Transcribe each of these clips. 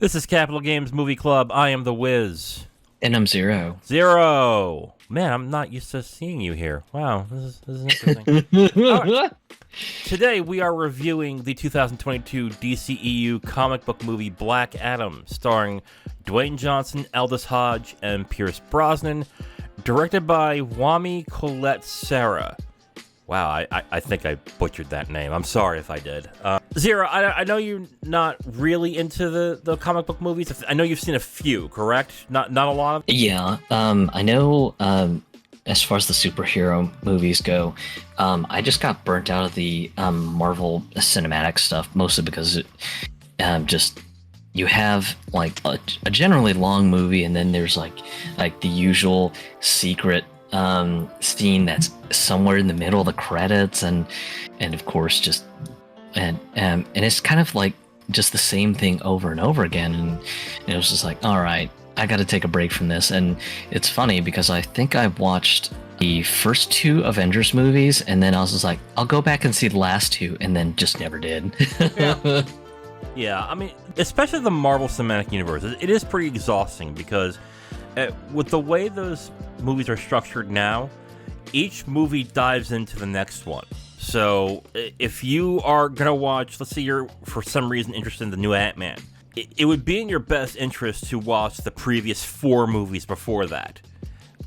This is Capital Games Movie Club. I am the Wiz. And I'm Zero. Zero. Man, I'm not used to seeing you here. Wow, this is interesting. All right. Today we are reviewing the 2022 DCEU comic book movie Black Adam, starring Dwayne Johnson, Aldis, Hodge, and Pierce Brosnan, directed by Jaume Collet-Serra. Wow, I think I butchered that name. I'm sorry if I did. Zero, I know you're not really into the comic book movies. I know you've seen a few, correct? Not a lot of them? Yeah, I know as far as the superhero movies go, I just got burnt out of the Marvel cinematic stuff, mostly because it, just you have like a generally long movie, and then there's like the usual secret scene that's somewhere in the middle of the credits, and of course just and it's kind of like just the same thing over and over again, and it was just like, all right, I got to take a break from this. And it's funny because I think I watched the first two Avengers movies, and then I was just like, I'll go back and see the last two, and then just never did. Yeah, I mean, especially the Marvel Cinematic Universe, it is pretty exhausting because with the way those movies are structured now, each movie dives into the next one. So if you are going to watch, let's say you're for some reason interested in the new Ant-Man, it would be in your best interest to watch the previous 4 movies before that.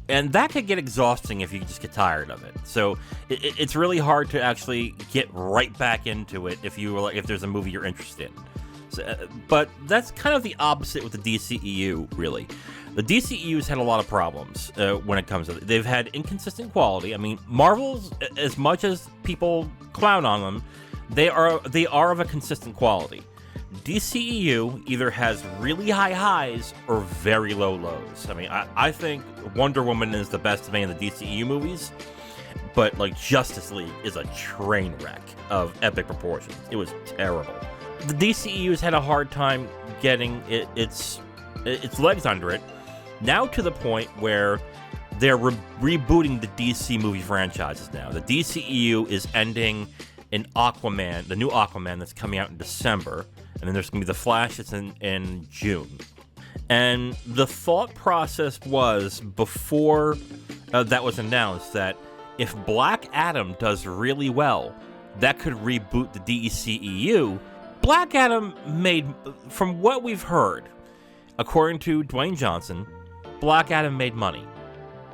And that could get exhausting if you just get tired of it. So it's really hard to actually get right back into it if there's a movie you're interested in. So, but that's kind of the opposite with the DCEU, really. The DCEU's had a lot of problems when it comes to it. They've had inconsistent quality. I mean, Marvel's, as much as people clown on them, they are of a consistent quality. DCEU either has really high highs or very low lows. I mean, I think Wonder Woman is the best of any of the DCEU movies, but like Justice League is a train wreck of epic proportions. It was terrible. The DCEU has had a hard time getting its legs under it, now to the point where they're rebooting the DC movie franchises now. The DCEU is ending in Aquaman, the new Aquaman that's coming out in December, and then there's going to be The Flash that's in June. And the thought process was, before that was announced, that if Black Adam does really well, that could reboot the DCEU. Black Adam made, from what we've heard, according to Dwayne Johnson, Black Adam made money,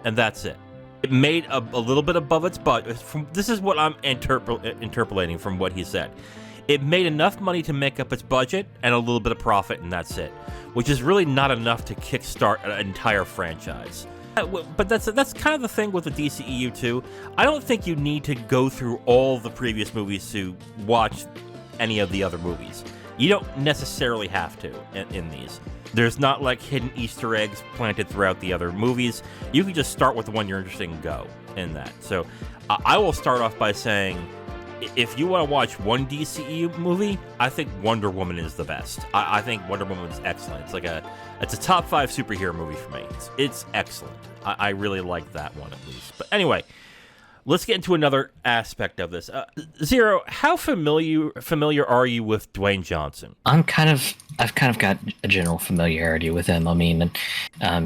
and that's it. It made a little bit above its budget. This is what I'm interpolating from what he said. It made enough money to make up its budget and a little bit of profit, and that's it, which is really not enough to kickstart an entire franchise. But that's kind of the thing with the DCEU too. I don't think you need to go through all the previous movies to watch any of the other movies. You don't necessarily have to in these. There's not like hidden Easter eggs planted throughout the other movies. You can just start with the one you're interested in and go in that. So I will start off by saying, if you want to watch one DCEU movie, I think Wonder Woman is the best. I think Wonder Woman is excellent. It's a top 5 superhero movie for me. It's excellent. I really like that one at least. But anyway, let's get into another aspect of this. Zero, how familiar are you with Dwayne Johnson? I've kind of got a general familiarity with him. I mean,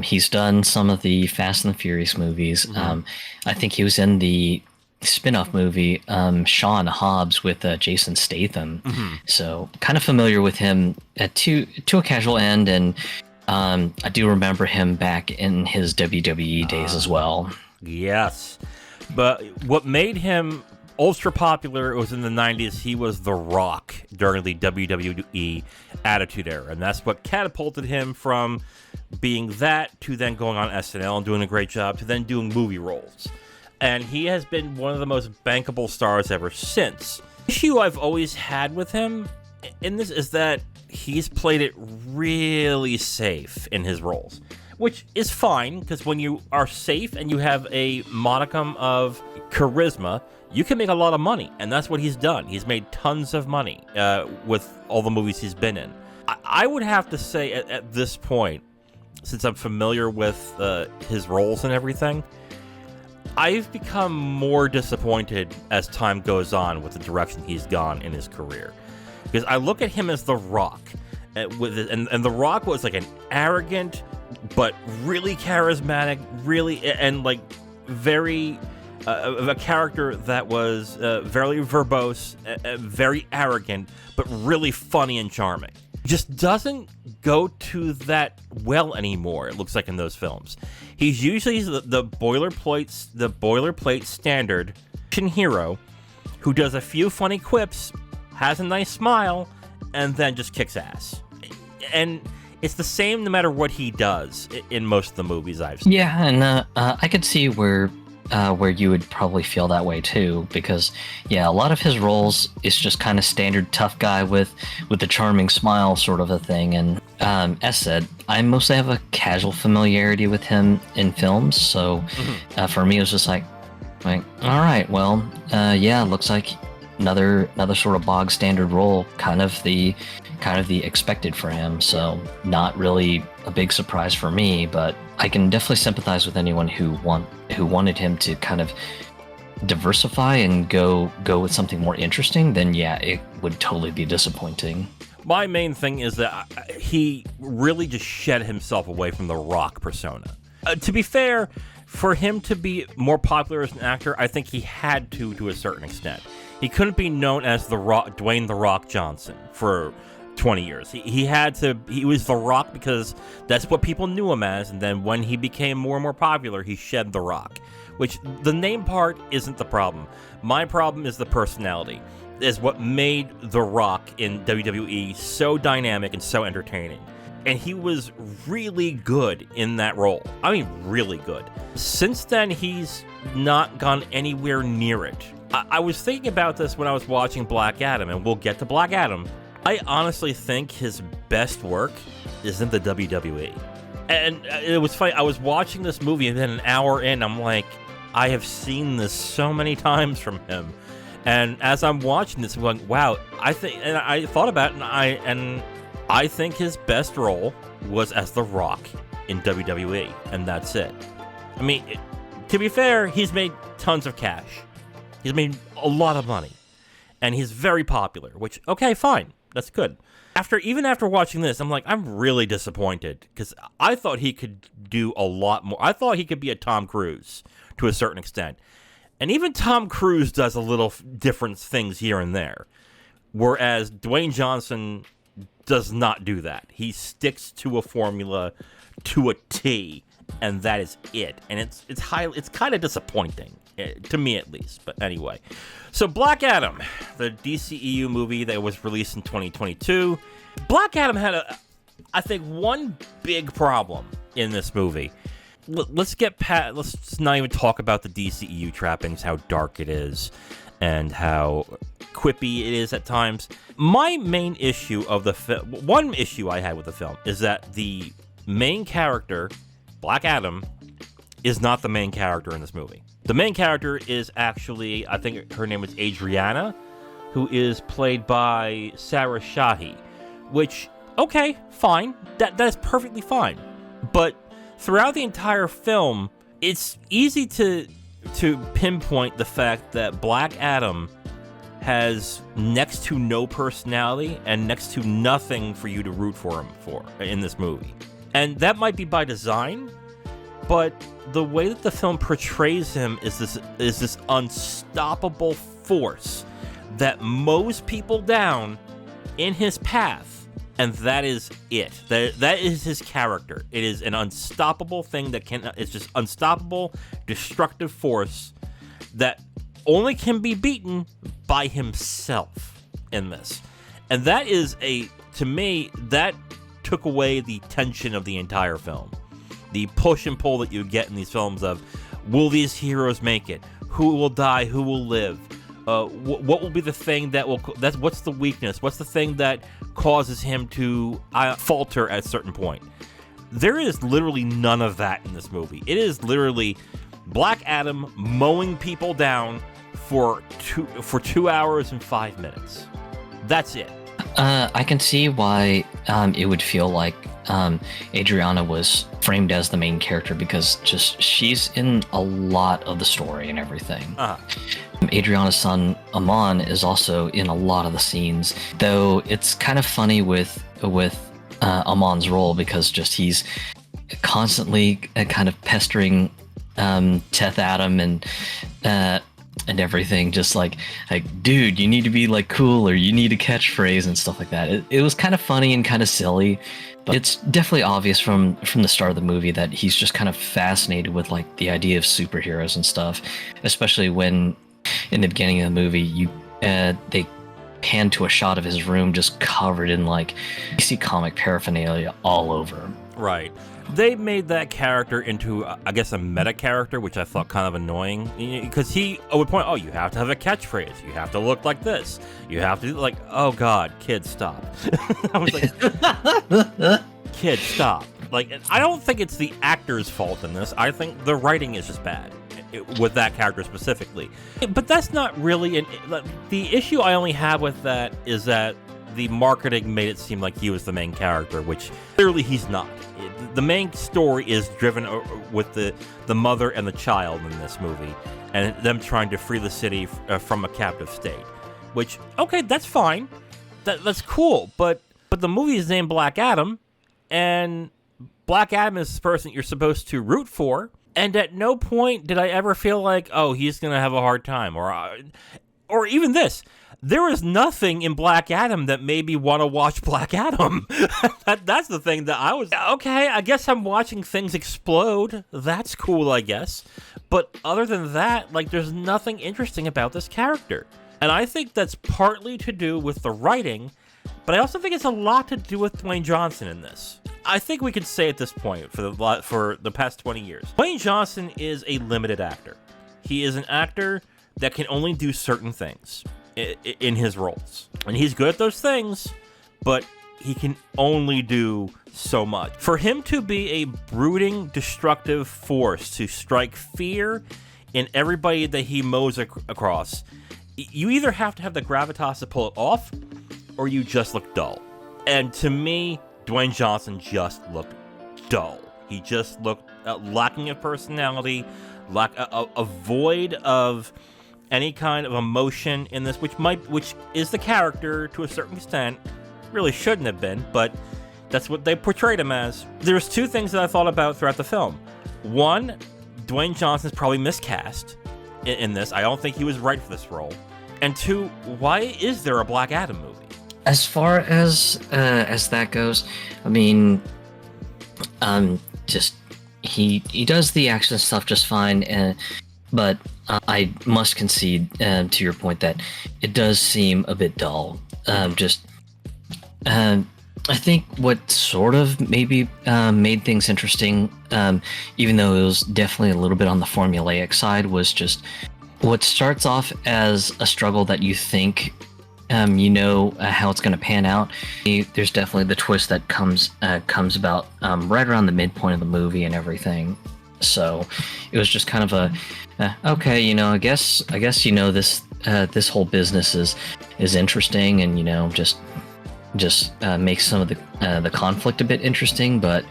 he's done some of the Fast and the Furious movies. Mm-hmm. I think he was in the spin-off movie Shaun Hobbs with Jason Statham. Mm-hmm. So kind of familiar with him to a casual end, and I do remember him back in his WWE days as well. Yes. But what made him ultra popular was in the 90s. He was The Rock during the WWE Attitude Era, and that's what catapulted him from being that to then going on SNL and doing a great job to then doing movie roles. And he has been one of the most bankable stars ever since. The issue I've always had with him in this is that he's played it really safe in his roles, which is fine, because when you are safe and you have a modicum of charisma, you can make a lot of money, and that's what he's done. He's made tons of money with all the movies he's been in. I would have to say at this point, since I'm familiar with his roles and everything, I've become more disappointed as time goes on with the direction he's gone in his career. Because I look at him as The Rock, And The Rock was like an arrogant but really charismatic, really, and like very a character that was very verbose, very arrogant, but really funny and charming. Just doesn't go to that well anymore, it looks like, in those films. He's usually the boilerplate standard action hero who does a few funny quips, has a nice smile, and then just kicks ass. And it's the same no matter what he does in most of the movies I've seen. Yeah, and I could see where you would probably feel that way too, because yeah, a lot of his roles is just kind of standard tough guy with the charming smile sort of a thing. And as said, I mostly have a casual familiarity with him in films, so for me it was just like, all right, well, yeah, looks like another sort of bog standard role, kind of the expected for him. So not really a big surprise for me, but I can definitely sympathize with anyone who wanted him to kind of diversify and go with something more interesting. Then yeah, it would totally be disappointing. My main thing is that he really just shed himself away from the Rock persona. To be fair, for him to be more popular as an actor, I think he had to a certain extent. He couldn't be known as the Rock, Dwayne "The Rock" Johnson for 20 years. He was The Rock because that's what people knew him as, and then when he became more and more popular, he shed The Rock, which the name part isn't the problem. My problem is the personality, is what made The Rock in WWE so dynamic and so entertaining. And he was really good in that role. I mean, really good. Since then, he's not gone anywhere near it. I was thinking about this when I was watching Black Adam, and we'll get to Black Adam. I honestly think his best work is in the WWE. And it was funny, I was watching this movie, and then an hour in, I'm like, I have seen this so many times from him. And as I'm watching this, I'm like, wow, I thought about it, and I think his best role was as The Rock in WWE, and that's it. I mean, to be fair, he's made tons of cash. He's made a lot of money, and he's very popular, which, okay, fine. That's good. Even after watching this, I'm like, I'm really disappointed, because I thought he could do a lot more. I thought he could be a Tom Cruise to a certain extent. And even Tom Cruise does a little different things here and there, whereas Dwayne Johnson does not do that. He sticks to a formula to a T, and that is it. And it's kind of disappointing, to me at least. But anyway, so Black Adam, the DCEU movie that was released in 2022. Black Adam had I think one big problem in this movie. Let's just not even talk about the DCEU trappings, how dark it is, and how quippy it is at times. My main issue of the film, one issue I had with the film, is that the main character, Black Adam, is not the main character in this movie. The main character is actually, I think her name is Adriana, who is played by Sarah Shahi, which, okay, fine. That is perfectly fine. But throughout the entire film, it's easy to pinpoint the fact that Black Adam has next to no personality and next to nothing for you to root for him for in this movie. And that might be by design, but the way that the film portrays him is this unstoppable force that mows people down in his path. And that is it. That is his character. It is an unstoppable thing it's just unstoppable, destructive force that only can be beaten by himself in this. And that is to me, that took away the tension of the entire film. The push and pull that you get in these films of, will these heroes make it? Who will die? Who will live? What will be the thing what's the weakness? What's the thing that causes him to falter at a certain point? There is literally none of that in this movie. It is literally Black Adam mowing people down for 2 hours and 5 minutes. That's it. I can see why it would feel like Adriana was framed as the main character because just she's in a lot of the story and everything. Adriana's son Amon is also in a lot of the scenes, though it's kind of funny with Amon's role because just he's constantly kind of pestering Teth Adam and everything, just like dude, you need to be like cool, or you need a catchphrase and stuff like that. It was kind of funny and kind of silly, but it's definitely obvious from the start of the movie that he's just kind of fascinated with like the idea of superheroes and stuff, especially when in the beginning of the movie they pan to a shot of his room just covered in like DC comic paraphernalia all over. Right. They made that character into, I guess, a meta character, which I thought kind of annoying. Because he would point, you have to have a catchphrase. You have to look like this. You have to, like, oh, God, kid, stop. I was like, kid, stop. Like, I don't think it's the actor's fault in this. I think the writing is just bad with that character specifically. But that's not really the issue I only have with that is that the marketing made it seem like he was the main character, which clearly he's not. The main story is driven with the mother and the child in this movie, and them trying to free the city from a captive state. Which, okay, that's fine. That's cool, but the movie is named Black Adam, and Black Adam is the person you're supposed to root for, and at no point did I ever feel like, he's going to have a hard time, or even this. There is nothing in Black Adam that made me want to watch Black Adam. That's the thing that I was, okay, I guess I'm watching things explode. That's cool, I guess. But other than that, like, there's nothing interesting about this character. And I think that's partly to do with the writing, but I also think it's a lot to do with Dwayne Johnson in this. I think we could say at this point, for the past 20 years, Dwayne Johnson is a limited actor. He is an actor that can only do certain things in his roles, and he's good at those things, but he can only do so much. For him to be a brooding, destructive force to strike fear in everybody that he mows across, you either have to have the gravitas to pull it off, or you just look dull. And to me, Dwayne Johnson just looked dull. He just looked lacking of personality, a void of any kind of emotion in this, which is the character to a certain extent. Really shouldn't have been, but that's what they portrayed him as. There's two things that I thought about throughout the film. One, Dwayne Johnson's probably miscast in this. I don't think he was right for this role. And two, why is there a Black Adam movie? As far as that goes, I mean, just he does the action stuff just fine, but I must concede to your point that it does seem a bit dull. I think what sort of maybe made things interesting, even though it was definitely a little bit on the formulaic side, was just what starts off as a struggle that you think how it's going to pan out. There's definitely the twist that comes about right around the midpoint of the movie and everything. So it was just kind of okay, I guess this whole business is interesting, and just makes some of the conflict a bit interesting. But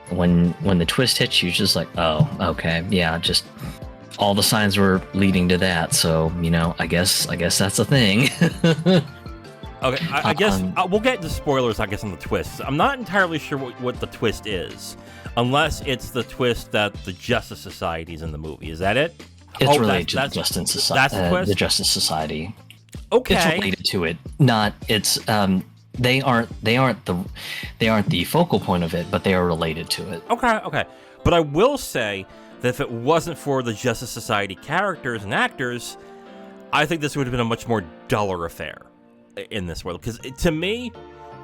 when the twist hits you, just like, oh, okay, yeah, just all the signs were leading to that. So I guess that's a thing. Okay, I guess we'll get into spoilers, I guess, on the twists. I'm not entirely sure what the twist is, unless it's the twist that the Justice Society is in the movie. Is that it? It's related to the Justice Society. That's the twist? The Justice Society. Okay. It's related to it. They aren't the focal point of it, but they are related to it. Okay. But I will say that if it wasn't for the Justice Society characters and actors, I think this would have been a much more duller affair in this world. Because to me,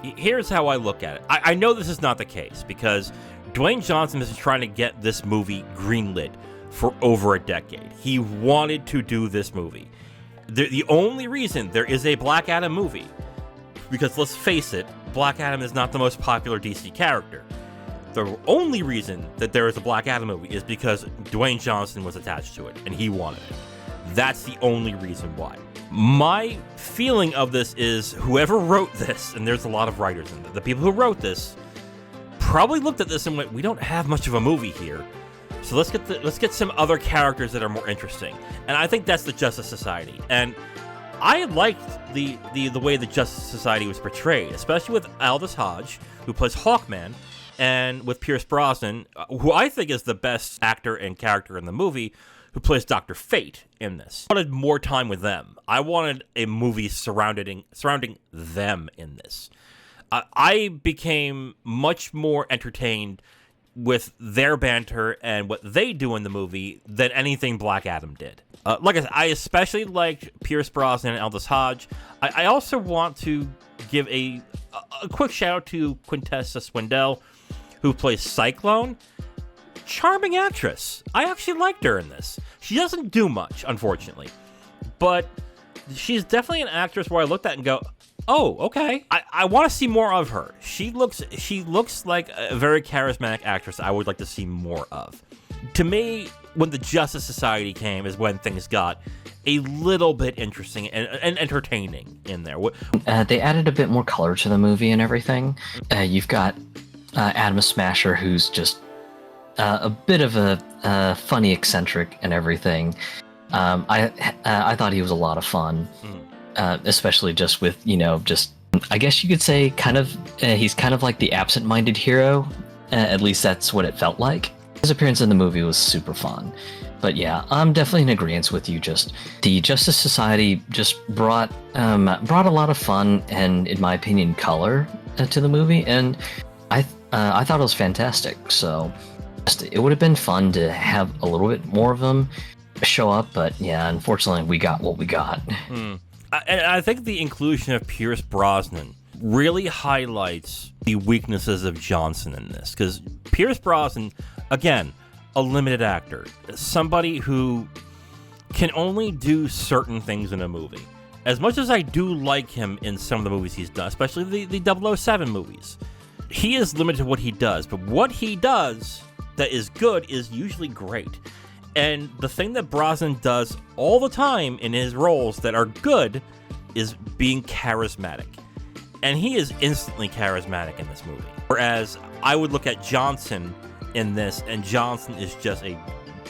here's how I look at it. I know this is not the case, because Dwayne Johnson has been trying to get this movie greenlit for over a decade. He wanted to do this movie. The only reason there is a Black Adam movie, because let's face it, Black Adam is not the most popular DC character. The only reason that there is a Black Adam movie is because Dwayne Johnson was attached to it, and he wanted it. That's the only reason why. My feeling of this is whoever wrote this, and there's a lot of writers in there, the people who wrote this probably looked at this and went, we don't have much of a movie here, so let's get some other characters that are more interesting. And I think that's the Justice Society. And I liked the way the Justice Society was portrayed, especially with Aldis Hodge, who plays Hawkman, and with Pierce Brosnan, who I think is the best actor and character in the movie, who plays Dr. Fate in this. I wanted more time with them. I wanted a movie surrounding them in this. I became much more entertained with their banter and what they do in the movie than anything Black Adam did. Like I said, I especially liked Pierce Brosnan and Aldis Hodge. I also want to give a quick shout out to Quintessa Swindell, who plays Cyclone. Charming actress. I actually liked her in this. She doesn't do much, unfortunately, but she's definitely an actress where I looked at and go, oh, okay. I want to see more of her. She looks like a very charismatic actress I would like to see more of. To me, when the Justice Society came is when things got a little bit interesting and entertaining in there. They added a bit more color to the movie and everything. You've got Adam Smasher, who's just a bit of a funny eccentric and everything. I thought he was a lot of fun, especially just with, just, I guess you could say he's kind of like the absent-minded hero. At least that's what it felt like. His appearance in the movie was super fun. But yeah, I'm definitely in agreement with you. Just the Justice Society just brought a lot of fun and, in my opinion, color to the movie, and I thought it was fantastic. So it would have been fun to have a little bit more of them show up, but yeah, unfortunately, we got what we got. I think the inclusion of Pierce Brosnan really highlights the weaknesses of Johnson in this, because Pierce Brosnan, again, a limited actor, somebody who can only do certain things in a movie. As much as I do like him in some of the movies he's done, especially the 007 movies, he is limited to what he does, but what he does that is good is usually great. And the thing that Brosnan does all the time in his roles that are good is being charismatic. And he is instantly charismatic in this movie. Whereas I would look at Johnson in this, and Johnson is just a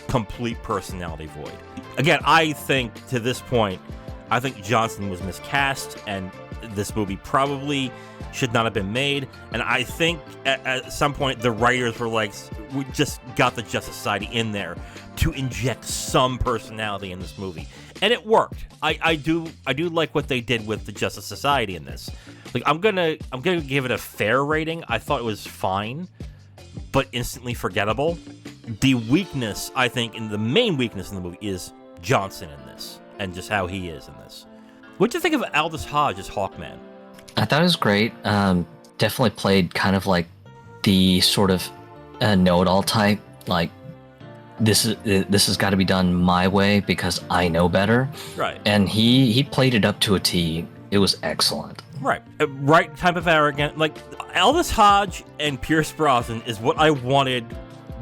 complete personality void. Again, I think to this point, I think Johnson was miscast, and this movie probably should not have been made. And I think at some point the writers were like, we just got the Justice Society in there to inject some personality in this movie, and it worked. I do like what they did with the Justice Society in this. Like, I'm gonna give it a fair rating. I thought it was fine, but instantly forgettable. The weakness, I think, and the main weakness in the movie is Johnson in this, and just how he is in this. What'd you think of Aldis Hodge as Hawkman? I thought it was great. Definitely played kind of like the sort of know-it-all type. Like, this has got to be done my way because I know better. Right. And he played it up to a T. It was excellent. Right. Right type of arrogant. Like, Aldis Hodge and Pierce Brosnan is what I wanted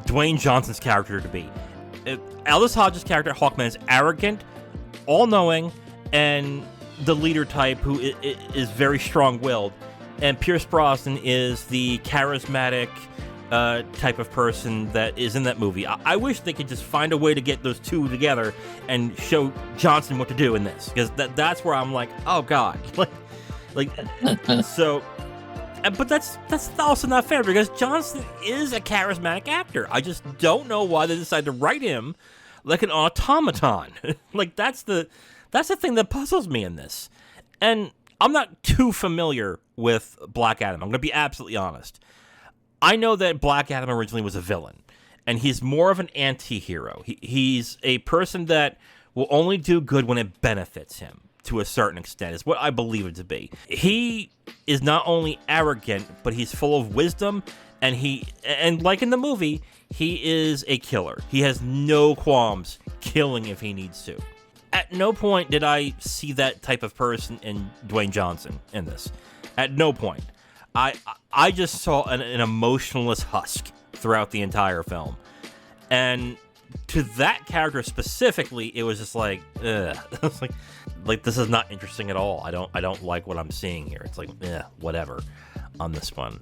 Dwayne Johnson's character to be. Aldis Hodge's character, Hawkman, is arrogant, all-knowing, and the leader type who is very strong-willed. And Pierce Brosnan is the charismatic type of person that is in that movie. I wish they could just find a way to get those two together and show Johnson what to do in this, because that's where I'm like, oh god, like so. But that's also not fair, because Johnson is a charismatic actor. I just don't know why they decided to write him like an automaton. Like, that's the thing that puzzles me in this. And I'm not too familiar with Black Adam. I'm going to be absolutely honest. I know that Black Adam originally was a villain, and he's more of an anti-hero. He's a person that will only do good when it benefits him, to a certain extent, is what I believe it to be. He is not only arrogant, but he's full of wisdom, and like in the movie, he is a killer. He has no qualms killing if he needs to. At no point did I see that type of person in Dwayne Johnson in this. At no point. I just saw an emotionless husk throughout the entire film. And to that character specifically, it was just like, ugh. It's like this is not interesting at all. I don't like what I'm seeing here. It's like, whatever on this one.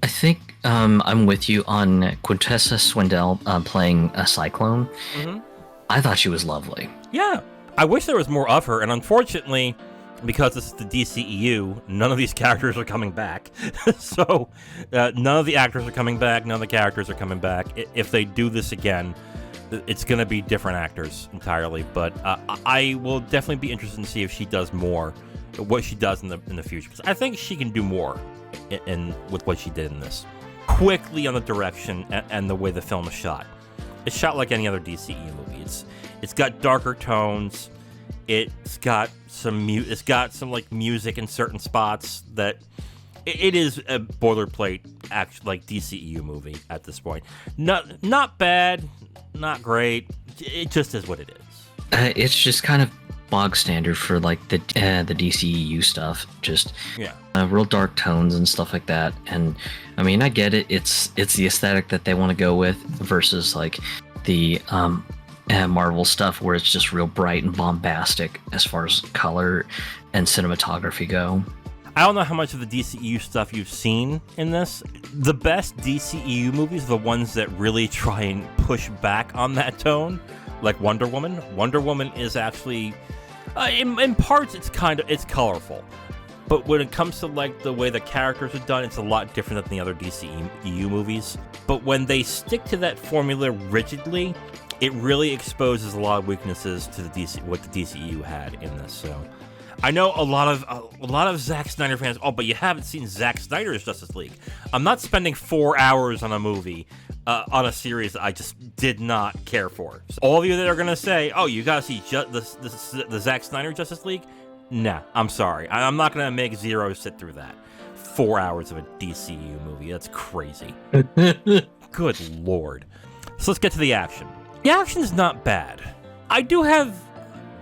I think I'm with you on Quintessa Swindell playing a Cyclone. Mm-hmm. I thought she was lovely. Yeah, I wish there was more of her, and unfortunately, because this is the DCEU, none of these characters are coming back. So, none of the actors are coming back, none of the characters are coming back. If they do this again, it's going to be different actors entirely, but I will definitely be interested to see if she does more, what she does in the future, because I think she can do more with what she did in this. Quickly on the direction and the way the film is shot. It's shot like any other DCEU movie. It's got darker tones. It's got some like music in certain spots that it is a boilerplate like DCEU movie at this point. Not bad, not great. It just is what it is. It's just kind of bog standard for like the DCEU stuff. Just real dark tones and stuff like that. And I mean, I get it. It's the aesthetic that they want to go with versus like the Marvel stuff where it's just real bright and bombastic as far as color and cinematography go. I don't know how much of the DCEU stuff you've seen in this. The best DCEU movies are the ones that really try and push back on that tone, like Wonder Woman. Wonder Woman is actually, in parts, it's colorful, but when it comes to like the way the characters are done, it's a lot different than the other DCEU movies. But when they stick to that formula rigidly, it really exposes a lot of weaknesses to what the DCEU had in this. So, I know a lot of Zack Snyder fans. Oh, but you haven't seen Zack Snyder's Justice League. I'm not spending 4 hours on a movie, on a series that I just did not care for. So all of you that are gonna say, "Oh, you gotta see the Zack Snyder Justice League," nah, I'm sorry. I'm not gonna make Zero sit through that. 4 hours of a DCU movie. That's crazy. Good lord. So let's get to the action. The action's not bad. I do have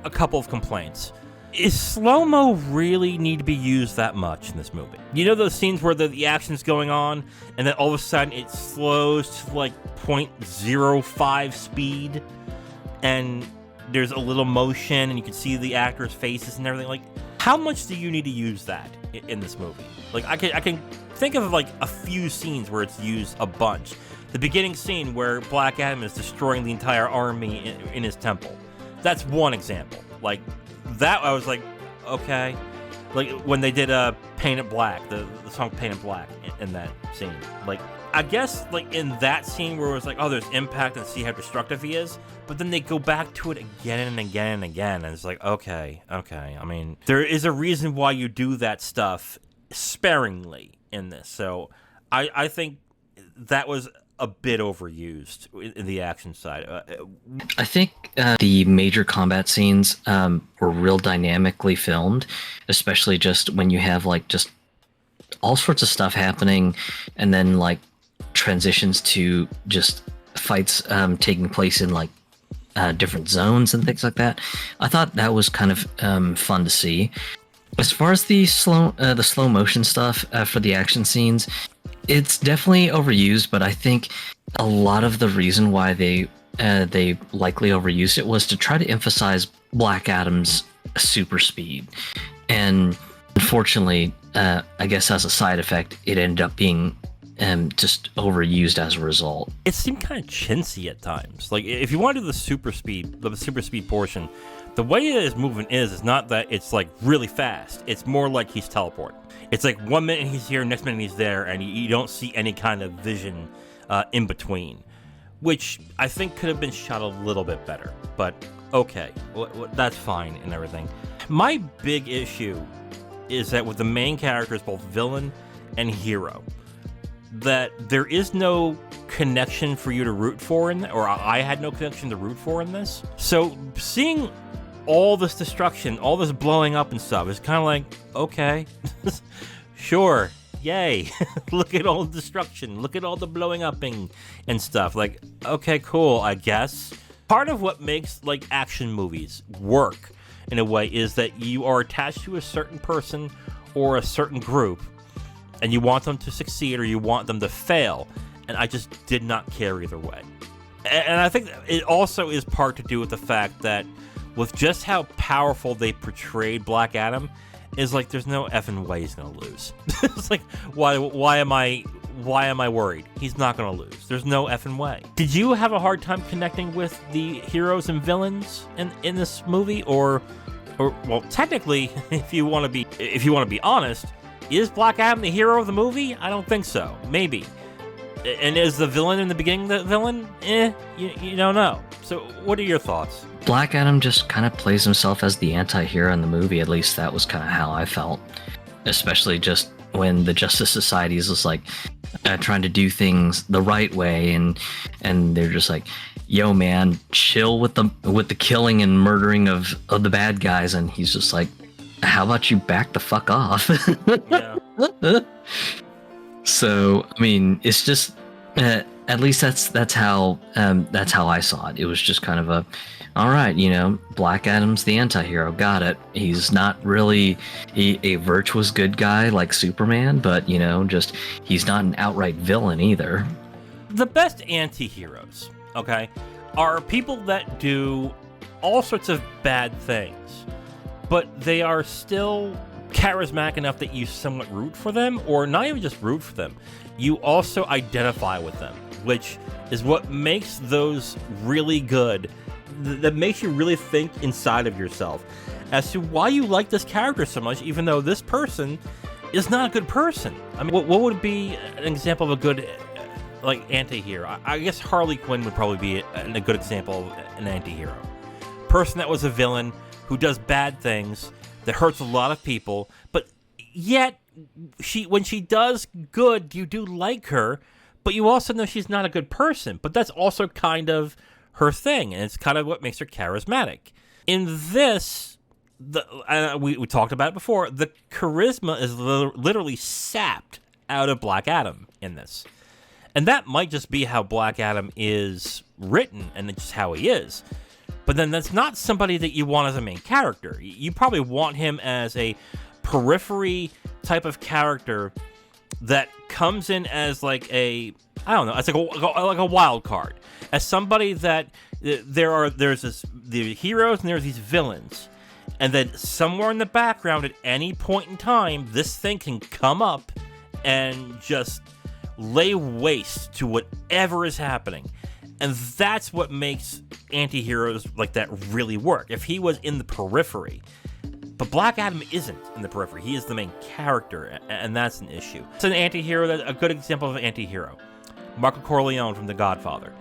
a couple of complaints. Is slow-mo really need to be used that much in this movie? You know those scenes where the action's going on, and then all of a sudden it slows to like 0.05 speed, and there's a little motion, and you can see the actors' faces and everything. Like, how much do you need to use that in this movie? Like, I can think of like a few scenes where it's used a bunch. The beginning scene where Black Adam is destroying the entire army in his temple. That's one example. Like, that I was like, okay. Like, when they did Painted Black, the song Painted Black in that scene. Like, I guess, like, in that scene where it was like, oh, there's impact and see how destructive he is. But then they go back to it again and again and again. And it's like, okay. I mean, there is a reason why you do that stuff sparingly in this. So, I think that was a bit overused in the action side. I think the major combat scenes were real dynamically filmed, especially just when you have like just all sorts of stuff happening and then like transitions to just fights taking place in like different zones and things like that. I thought that was kind of fun to see. As far as the slow motion stuff for the action scenes, it's definitely overused, but I think a lot of the reason why they likely overused it was to try to emphasize Black Adam's super speed. And unfortunately, I guess as a side effect, it ended up being just overused as a result. It seemed kind of chintzy at times. Like, if you want to do the super speed portion, the way his movement is not that it's like really fast. It's more like he's teleporting. It's like 1 minute he's here, next minute he's there, and you don't see any kind of vision in between, which I think could have been shot a little bit better. But okay, that's fine and everything. My big issue is that with the main characters, both villain and hero, that there is no connection for you to root for or I had no connection to root for in this. So seeing all this destruction, all this blowing up and stuff, is kind of like, okay, sure, yay. Look at all the destruction, look at all the blowing up and stuff. Like, okay, cool, I guess. Part of what makes like action movies work in a way is that you are attached to a certain person or a certain group, and you want them to succeed or you want them to fail. And I just did not care either way. And I think it also is part to do with the fact that with just how powerful they portrayed Black Adam, is like there's no effing way he's gonna lose. It's like, why am I why am I worried? He's not going to lose. There's no effing way. Did you have a hard time connecting with the heroes and villains in this movie, or well, technically, if you want to be honest, is Black Adam the hero of the movie? I don't think so. Maybe. And is the villain in the beginning the villain? You don't know. So what are your thoughts? Black Adam just kind of plays himself as the anti-hero in the movie. At least that was kind of how I felt. Especially just when the Justice Society is just like trying to do things the right way, and they're just like, yo man, chill with the killing and murdering of the bad guys, and he's just like, how about you back the fuck off? Yeah. So I mean, it's just at least that's how I saw it. It was just kind of a, all right, Black Adam's the anti-hero, got it. He's not really a virtuous good guy like Superman, but just he's not an outright villain either. The best anti-heroes, okay, are people that do all sorts of bad things, but they are still charismatic enough that you somewhat root for them, or not even just root for them, you also identify with them, which is what makes those really good, that makes you really think inside of yourself as to why you like this character so much, even though this person is not a good person. I mean, what would be an example of a good anti-hero? I guess Harley Quinn would probably be a good example of an anti-hero. Person that was a villain who does bad things, that hurts a lot of people, but yet when she does good, you do like her, but you also know she's not a good person. But that's also kind of her thing, and it's kind of what makes her charismatic. In this, we talked about it before, the charisma is literally sapped out of Black Adam in this. And that might just be how Black Adam is written, and it's just how he is. But then that's not somebody that you want as a main character. You probably want him as a periphery type of character that comes in as like a, I don't know, as like a wild card. As somebody that there's the heroes and there's these villains. And then somewhere in the background at any point in time, this thing can come up and just lay waste to whatever is happening. And that's what makes anti-heroes like that really work. If he was in the periphery, but Black Adam isn't in the periphery. He is the main character, and that's an issue. It's an anti-hero, a good example of an anti-hero. Marco Corleone from The Godfather.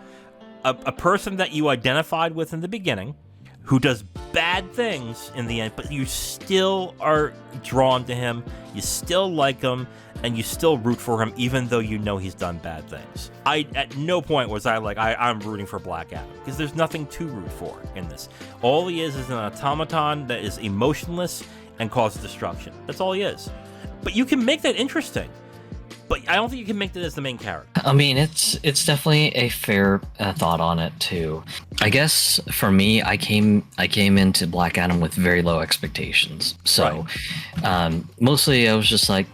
A person that you identified with in the beginning, who does bad things in the end, but you still are drawn to him, you still like him, and you still root for him, even though you know he's done bad things. At no point was I'm rooting for Black Adam, because there's nothing to root for in this. All he is an automaton that is emotionless and causes destruction. That's all he is. But you can make that interesting. But I don't think you can make that as the main character. I mean, it's definitely a fair thought on it too. I guess for me, I came into Black Adam with very low expectations. So mostly I was just like,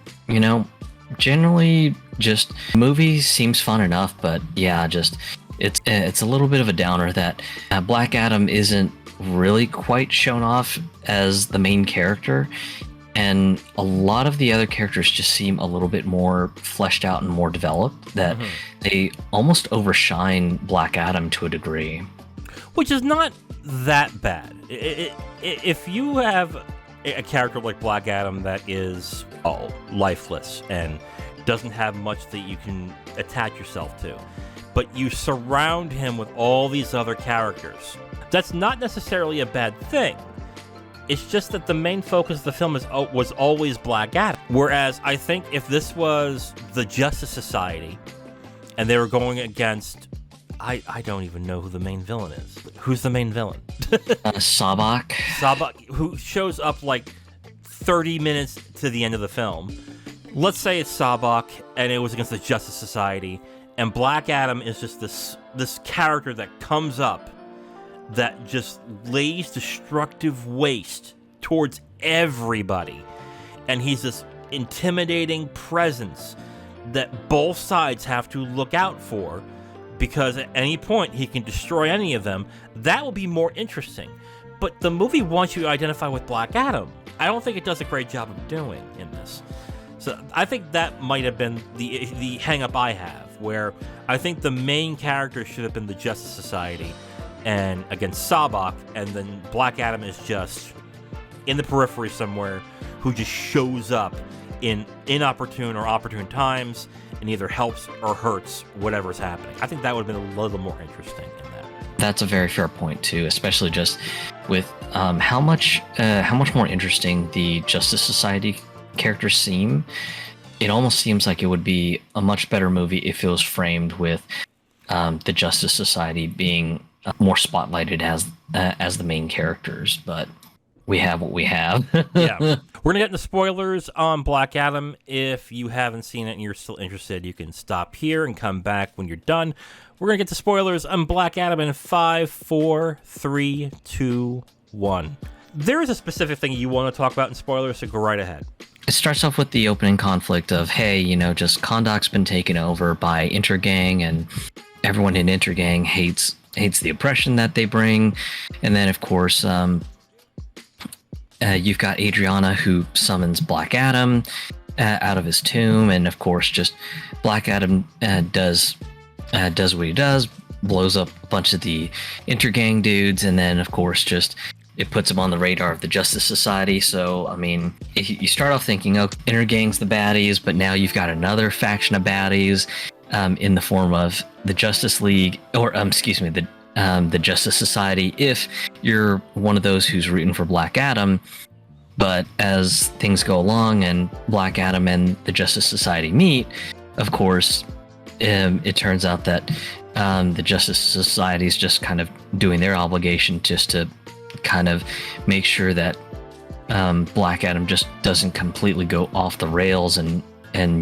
generally just movie seems fun enough, but yeah, just it's a little bit of a downer that Black Adam isn't really quite shown off as the main character. And a lot of the other characters just seem a little bit more fleshed out and more developed, that they almost overshine Black Adam to a degree. Which is not that bad. If you have a character like Black Adam that is lifeless and doesn't have much that you can attach yourself to, but you surround him with all these other characters, that's not necessarily a bad thing. It's just that the main focus of the film was always Black Adam. Whereas I think if this was the Justice Society and they were going against, I don't even know who the main villain is. Who's the main villain? Sabak. Sabak, who shows up like 30 minutes to the end of the film. Let's say it's Sabak and it was against the Justice Society, and Black Adam is just this character that comes up that just lays destructive waste towards everybody. And he's this intimidating presence that both sides have to look out for, because at any point he can destroy any of them. That will be more interesting. But the movie wants you to identify with Black Adam. I don't think it does a great job of doing in this. So I think that might have been the hang up I have, where I think the main character should have been the Justice Society and against Sabak, and then Black Adam is just in the periphery somewhere who just shows up in inopportune or opportune times and either helps or hurts whatever's happening. I think that would have been a little more interesting in that. That's a very fair point too, especially just with how much more interesting the Justice Society characters seem. It almost seems like it would be a much better movie if it was framed with the Justice Society being more spotlighted as the main characters. But we have what we have. Yeah, we're gonna get into spoilers on Black Adam. If you haven't seen it and you're still interested, you can stop here and come back when you're done. We're gonna get to spoilers on Black Adam in 5, 4, 3, 2, 1. There is a specific thing you want to talk about in spoilers, so go right ahead. It starts off with the opening conflict of, hey, just Kahndaq's been taken over by Intergang, and everyone in Intergang hates the oppression that they bring. And then, of course, you've got Adriana, who summons Black Adam out of his tomb, and of course, just Black Adam does what he does, blows up a bunch of the Intergang dudes, and then, of course, just it puts him on the radar of the Justice Society. So, I mean, you start off thinking, oh, Intergang's the baddies, but now you've got another faction of baddies in the form of the Justice League, or the Justice Society, if you're one of those who's rooting for Black Adam. But as things go along and Black Adam and the Justice Society meet, of course, it turns out that the Justice Society is just kind of doing their obligation just to kind of make sure that Black Adam just doesn't completely go off the rails and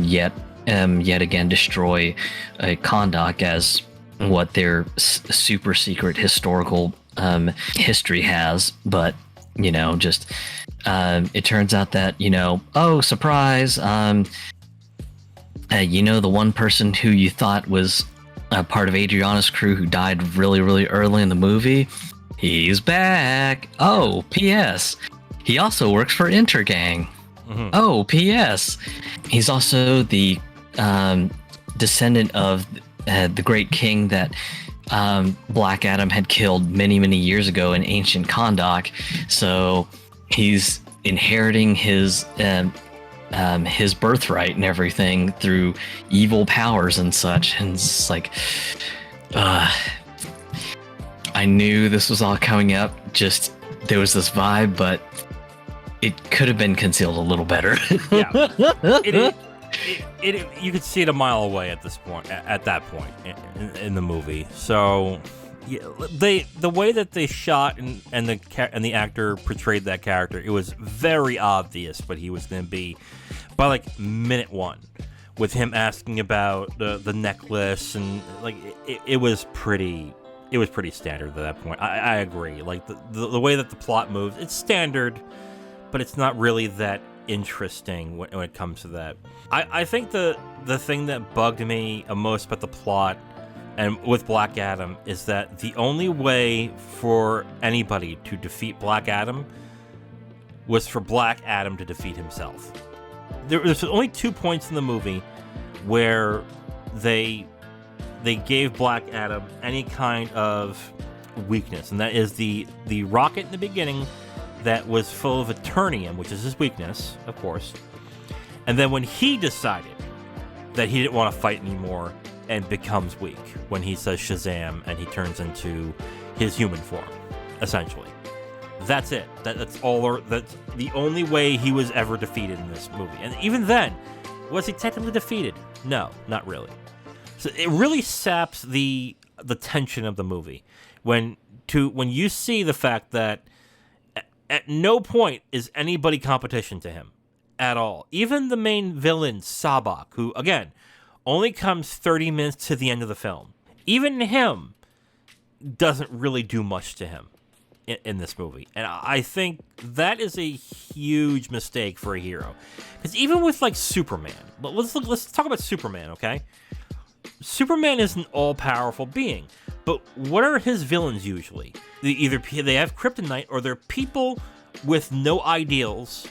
yet again destroy Kahndaq as what their super secret historical history has. But just it turns out that oh, surprise, the one person who you thought was part of Adriana's crew who died really, really early in the movie, he's back. Oh, P.S. he also works for Intergang. Mm-hmm. Oh, P.S. he's also the descendant of the great king that Black Adam had killed many, many years ago in ancient Kahndaq. So he's inheriting his birthright and everything through evil powers and such. And it's like, I knew this was all coming up. Just there was this vibe, but it could have been concealed a little better. Yeah, you could see it a mile away at this point. At that point in the movie, so yeah, the way that they shot and the actor portrayed that character, it was very obvious what he was going to be by like minute one, with him asking about the necklace, and like it was pretty standard at that point. I agree. Like the way that the plot moves, it's standard, but it's not really that interesting when it comes to that. I think the thing that bugged me most about the plot and with Black Adam is that the only way for anybody to defeat Black Adam was for Black Adam to defeat himself. There's only 2 points in the movie where they gave Black Adam any kind of weakness, and that is the rocket in the beginning that was full of Eternium, which is his weakness, of course. And then when he decided that he didn't want to fight anymore and becomes weak, when he says Shazam and he turns into his human form, essentially. That's it. That's all. That's the only way he was ever defeated in this movie. And even then, was he technically defeated? No, not really. So it really saps the tension of the movie when you see the fact that at no point is anybody competition to him at all. Even the main villain, Sabak, who, again, only comes 30 minutes to the end of the film. Even him doesn't really do much to him in this movie. And I think that is a huge mistake for a hero. Because even with, like, Superman, let's talk about Superman, okay? Superman is an all-powerful being. But what are his villains usually? Either they have kryptonite or they're people with no ideals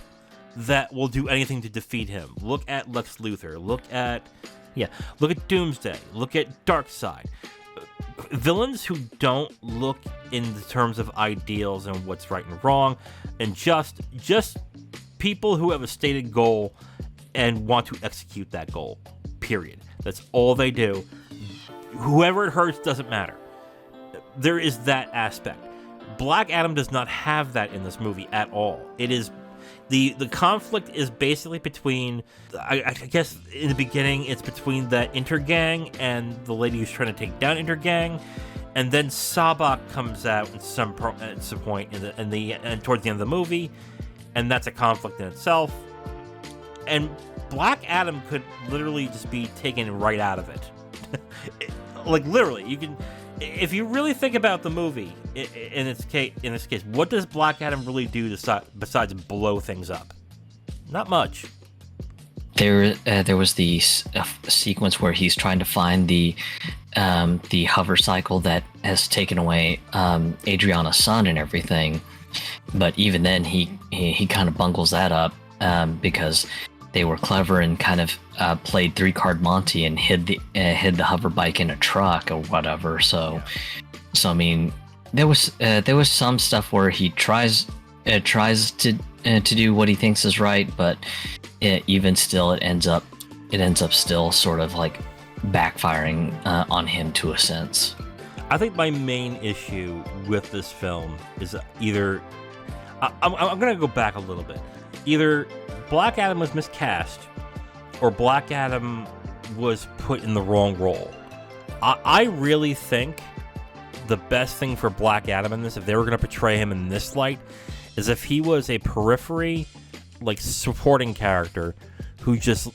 that will do anything to defeat him. Look at Lex Luthor. Look at Doomsday. Look at Darkseid. Villains who don't look in the terms of ideals and what's right and wrong, and just people who have a stated goal and want to execute that goal. Period. That's all they do. Whoever it hurts doesn't matter. There is that aspect. Black Adam does not have that in this movie at all. It is the conflict is basically between, I guess in the beginning it's between the Intergang and the lady who's trying to take down Intergang, and then Sabak comes out at some point and towards the end of the movie, and that's a conflict in itself. And Black Adam could literally just be taken right out of it. Like literally, you can. If you really think about the movie, in this case, what does Black Adam really do besides blow things up? Not much. There was the sequence where he's trying to find the hover cycle that has taken away Adriana's son and everything, but even then he kind of bungles that up because they were clever and kind of played 3-card Monty and hid the hover bike in a truck or whatever. So I mean, there was some stuff where he tries to do what he thinks is right, but even still, it ends up still sort of like backfiring on him to a sense. I think my main issue with this film is either I'm going to go back a little bit. Either Black Adam was miscast, or Black Adam was put in the wrong role. I really think the best thing for Black Adam in this, if they were going to portray him in this light, is if he was a periphery, like supporting character who just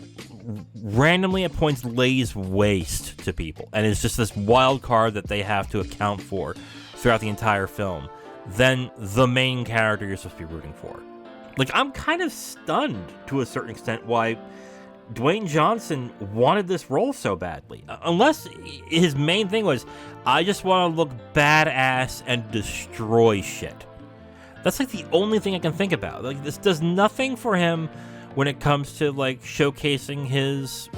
randomly at points lays waste to people, and is just this wild card that they have to account for throughout the entire film, then the main character you're supposed to be rooting for. Like, I'm kind of stunned to a certain extent why Dwayne Johnson wanted this role so badly. Unless his main thing was, I just want to look badass and destroy shit. That's like the only thing I can think about. Like, this does nothing for him when it comes to like showcasing his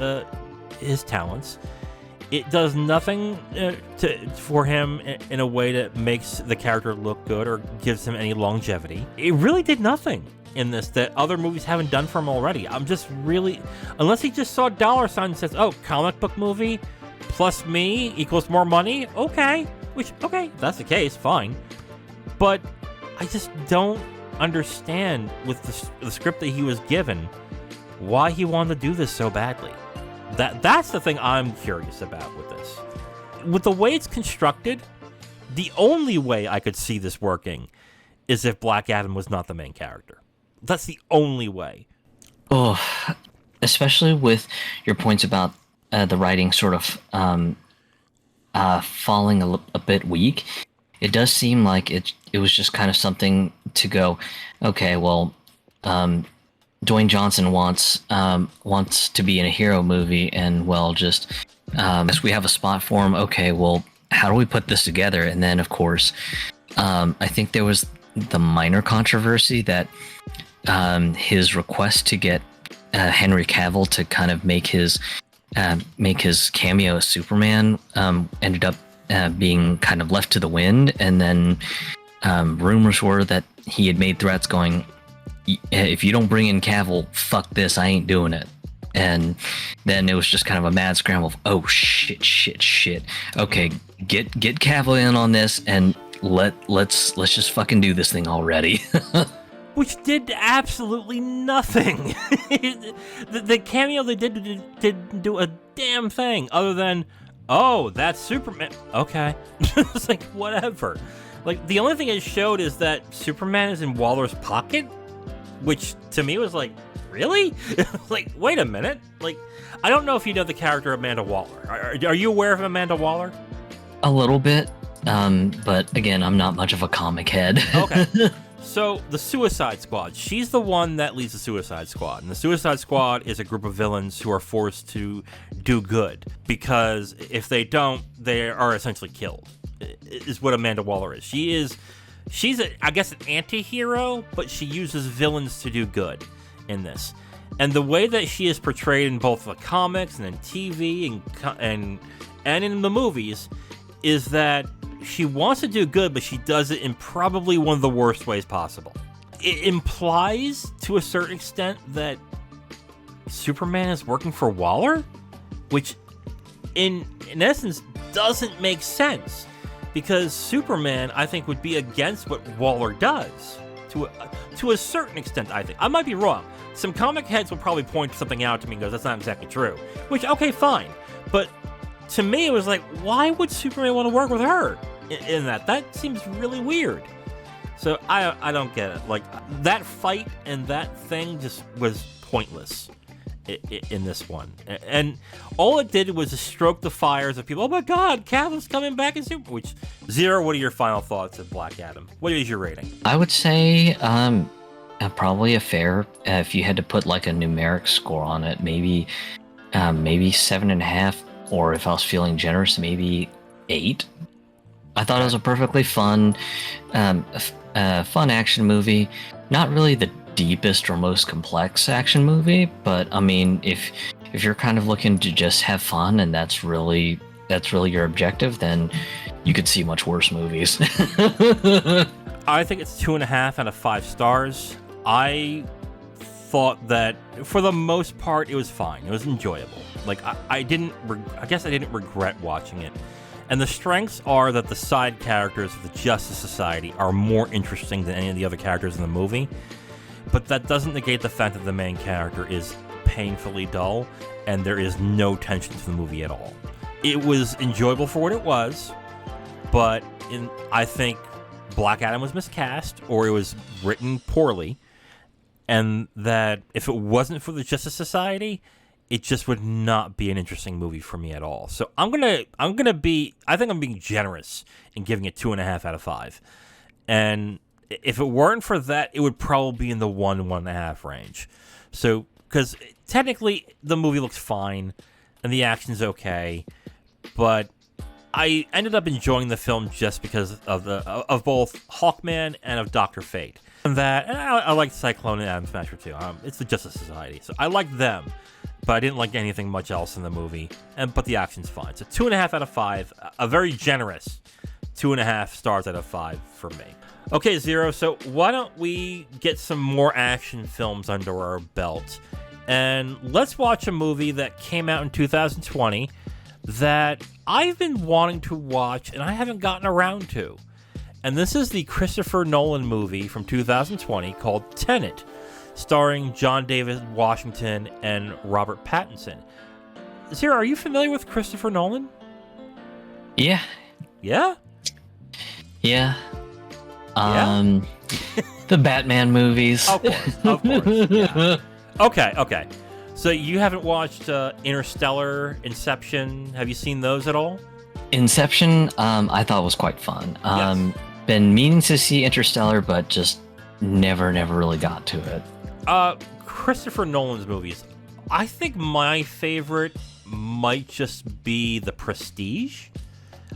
talents. It does nothing for him in a way that makes the character look good or gives him any longevity. It really did nothing in this that other movies haven't done for him already. I'm just really, unless he just saw dollar sign and says, oh, comic book movie plus me equals more money. Okay, if that's the case, fine. But I just don't understand with the script that he was given why he wanted to do this so badly. That's the thing I'm curious about with this. With the way it's constructed, the only way I could see this working is if Black Adam was not the main character. That's the only way. Oh, especially with your points about the writing sort of falling a bit weak. It does seem like it was just kind of something to go, okay, well, Dwayne Johnson wants to be in a hero movie, and well, just as we have a spot for him, okay, well, how do we put this together? And then, of course, I think there was the minor controversy that his request to get Henry Cavill to kind of make his cameo as Superman ended up being kind of left to the wind, and then rumors were that he had made threats going, if you don't bring in Cavill, fuck this, I ain't doing it. And then it was just kind of a mad scramble of, oh shit. Okay, get Cavill in on this, and let's just fucking do this thing already. Which did absolutely nothing. the cameo they didn't do a damn thing other than, oh, that's Superman. Okay. It's like, whatever. Like, the only thing it showed is that Superman is in Waller's pocket, which to me was like, really? Like, wait a minute. Like, I don't know if you know the character Amanda Waller. Are you aware of Amanda Waller? A little bit, but again, I'm not much of a comic head. Okay. So, the Suicide Squad. She's the one that leads the Suicide Squad. And the Suicide Squad is a group of villains who are forced to do good. Because if they don't, they are essentially killed, is what Amanda Waller is. She's I guess, an anti-hero, but she uses villains to do good. in this. And the way that she is portrayed in both the comics and in TV and in the movies is that she wants to do good, but she does it in probably one of the worst ways possible. It implies, to a certain extent, that Superman is working for Waller, which, in essence, doesn't make sense. Because Superman, I think, would be against what Waller does, to a certain extent, I think. I might be wrong. Some comic heads will probably point something out to me and go, that's not exactly true. Which, okay, fine. But to me, it was like, why would Superman want to work with her in that? That seems really weird. So I don't get it. Like, that fight and that thing just was pointless in this one. And all it did was just stroke the fires of people. Oh my God, Cavill's coming back in Super. Which, Zero, what are your final thoughts of Black Adam? What is your rating? I would say probably a fair, if you had to put like a numeric score on it, maybe 7.5, or if I was feeling generous, maybe 8. I thought it was a perfectly fun action movie. Not really the deepest or most complex action movie, but I mean, if you're kind of looking to just have fun and that's really your objective, then you could see much worse movies. I think it's 2.5 out of 5 stars. I thought that for the most part it was fine. It was enjoyable. Like I guess I didn't regret watching it. And the strengths are that the side characters of the Justice Society are more interesting than any of the other characters in the movie. But that doesn't negate the fact that the main character is painfully dull and there is no tension to the movie at all. It was enjoyable for what it was, but I think Black Adam was miscast or it was written poorly, and that if it wasn't for the Justice Society, it just would not be an interesting movie for me at all. So I think I'm being generous in giving it 2.5 out of 5. And if it weren't for that, it would probably be in the 1.5 range. So, because technically the movie looks fine and the action's okay, but I ended up enjoying the film just because of both Hawkman and of Dr. Fate. And I like Cyclone and Atom Smasher too. It's the Justice Society, so I like them. But I didn't like anything much else in the movie. But the action's fine. So 2.5 out of 5. A very generous 2.5 stars out of 5 for me. Okay, Zero. So why don't we get some more action films under our belt? And let's watch a movie that came out in 2020 that I've been wanting to watch and I haven't gotten around to. And this is the Christopher Nolan movie from 2020 called Tenet, starring John David Washington and Robert Pattinson. Zero, are you familiar with Christopher Nolan? Yeah. Yeah? Yeah. The Batman movies. Of course. Yeah. Okay. So you haven't watched Interstellar, Inception. Have you seen those at all? Inception, I thought was quite fun. Yes. Been meaning to see Interstellar, but just never really got to it. Christopher Nolan's movies. I think my favorite might just be The Prestige.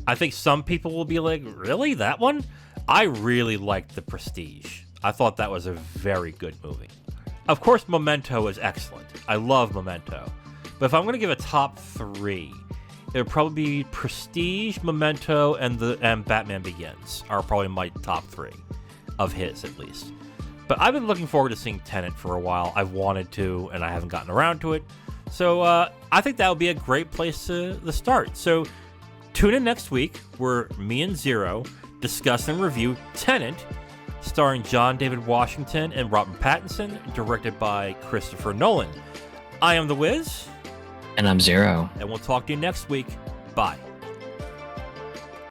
I think some people will be like, really? That one? I really liked The Prestige. I thought that was a very good movie. Of course, Memento is excellent. I love Memento. But if I'm going to give a top 3, it would probably be Prestige, Memento, and Batman Begins are probably my top 3 of his, at least. But I've been looking forward to seeing Tenet for a while. I've wanted to, and I haven't gotten around to it. So I think that would be a great place to start. So tune in next week where me and Zero discuss and review Tenet, starring John David Washington and Robert Pattinson, directed by Christopher Nolan. I am The Wiz. And I'm Zero. And we'll talk to you next week. Bye.